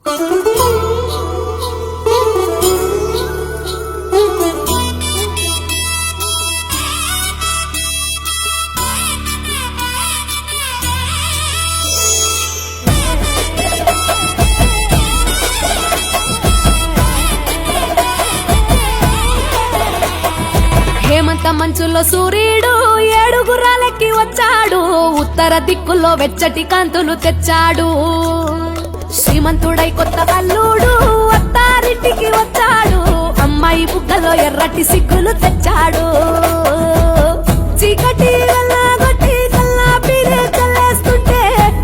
హేమంత మంచులో సూర్యుడు ఏడుగురాలకి వచ్చాడు, ఉత్తర దిక్కులో వెచ్చటి కాంతులు తెచ్చాడు. శ్రీమంతుడై కొత్త అల్లుడు అత్తారింటికి వచ్చాడు, అమ్మాయి బుగ్గలో ఎర్రటి సిగ్గులు తెచ్చాడు. చీకటి వెళ్ళగొట్టి కల్లాపిరే చల్లేస్తుంటే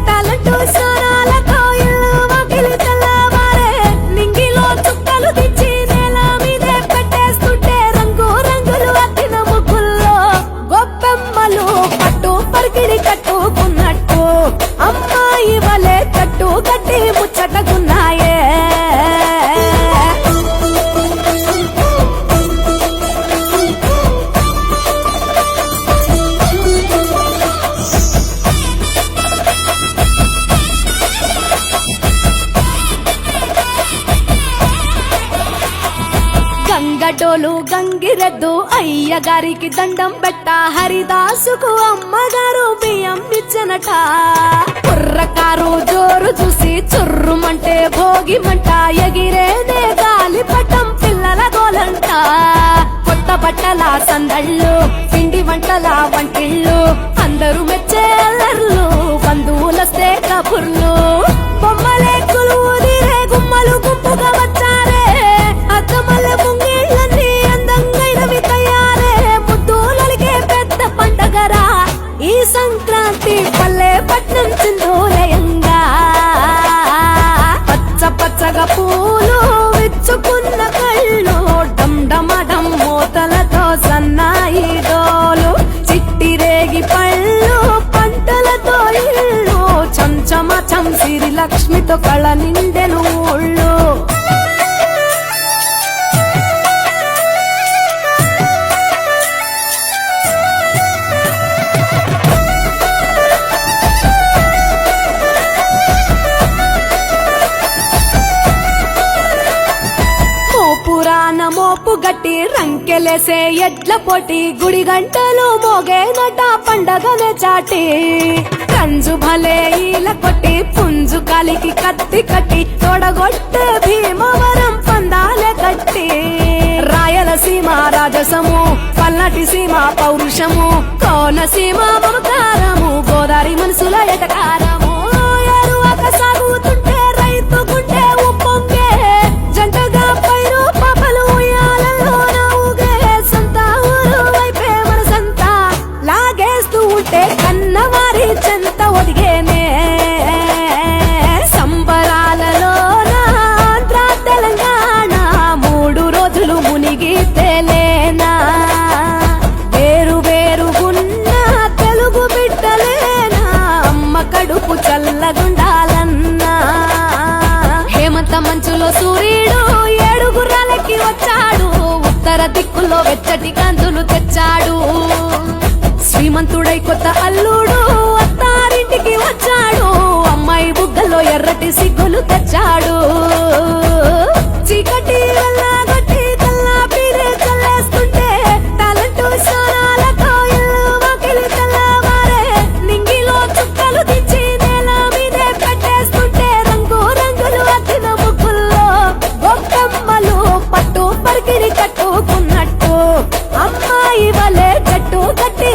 తలంటూ స్వరాలతో ఇల్లు వాకిలి తెల్లవారే. నింగిలో చుక్కలు దించి నేల మీదే పెట్టేస్తుంటే రంగు రంగులు అద్దిన ముగ్గుల్లో గొప్పెమ్మలు పట్టు పరికిడి కట్టుకున్నట్టు అమ్మాయి వలె కట్టు కట్టి ముచ్చటకున్నాయే. గంగటోలు గంగిరెద్దు అయ్యగారికి దండం పెట్ట, హరిదాసుకు అమ్మగారు బియ్యం ఇచ్చనట. కుర్రకారు జోరు చూసి చుర్రుమంటే భోగిమంట, ఎగిరేనే గాలిపటం పిల్లల గోలంట. కొత్త బట్టల సందళ్ళు పిండి వంటల వంటిళ్ళు, అందరూ మెచ్చే అల్లర్లు బంధువులస్తే కబుర్లు. బొమ్మలే కొలువుదిరే గుమ్మలు గుంపుగా వచ్చారే, అత్తమల్లె ముంగిళ్ళన్నీ అందంగైనవి తయారే. ముద్దులలిగే పెద్ద పండగరా ఈ సంక్రాంతి, పల్లె పట్నం చిందోలయంగా. పచ్చ పచ్చగా పూలు విచ్చుకున్న కళ్ళు, డమ్ మోతలతో సన్నాయి డోలు. చిట్టి రేగి పళ్ళు పంటలతో ఇళ్ళు, చంచమ చంసిరి లక్ష్మితో కళ నిండెను ఊళ్ళు. పురాణ మోపు గట్టి రంకెలేసే ఎడ్ల పోటీ, గుడి గంటలు మోగేనట పండగనే చాటి. కంజు భలే ఈల కొట్టి పుంజు కాలికి కత్తి కట్టి, తోడగొట్టే భీమవరం పందాలే కట్టి. రాయలసీమ రాజసము, పల్నాటి సీమ పౌరుషము, కోనసీమ మమకారము, గోదావరి మనసుల ఎటకారము. ఎరువక సాగుతుంటే రైతు గుండె ఉప్పొంగే, జంటగా పైరు పాపలు ఉయ్యాలలో నవ్వుగే. సంత ఊరు వైపే మనసంతా లాగేస్తూ ఉంటే కన్నవారి చెంత ఒదిగేనే. సంబరాలలోన ఆంధ్ర తెలంగాణ మూడు రోజులు మునిగి తేలేనా. వేరు వేరుగున్న తెలుగు బిడ్డలేనా, అమ్మ కడుపు చల్లగుండాలన్నా. హేమంత మంచులో సూర్యుడు ఏడుగురాలకి వచ్చాడు, ఉత్తర దిక్కులో వెచ్చటి కాంతులు తెచ్చాడు. శ్రీమంతుడై కొత్త అల్లుడు అత్తారింటికి వచ్చాడు, అమ్మాయి బుగ్గలో ఎర్రటి సిగ్గులు తెచ్చాడు. చీకటి వెళ్ళగొట్టి కల్లాపిరే చల్లేస్తుంటే తలంటూ స్వరాలతో ఇల్లు వాకిలి తెల్లవారే. నింగిలో చుక్కలు దించి నేల మీదే పెట్టేస్తుంటే రంగు రంగులు అద్దిన ముగ్గుల్లో గొప్పమ్మలు పట్టు పరికిడి కట్టుకున్నట్టు అమ్మాయి వలె జట్టు కట్టి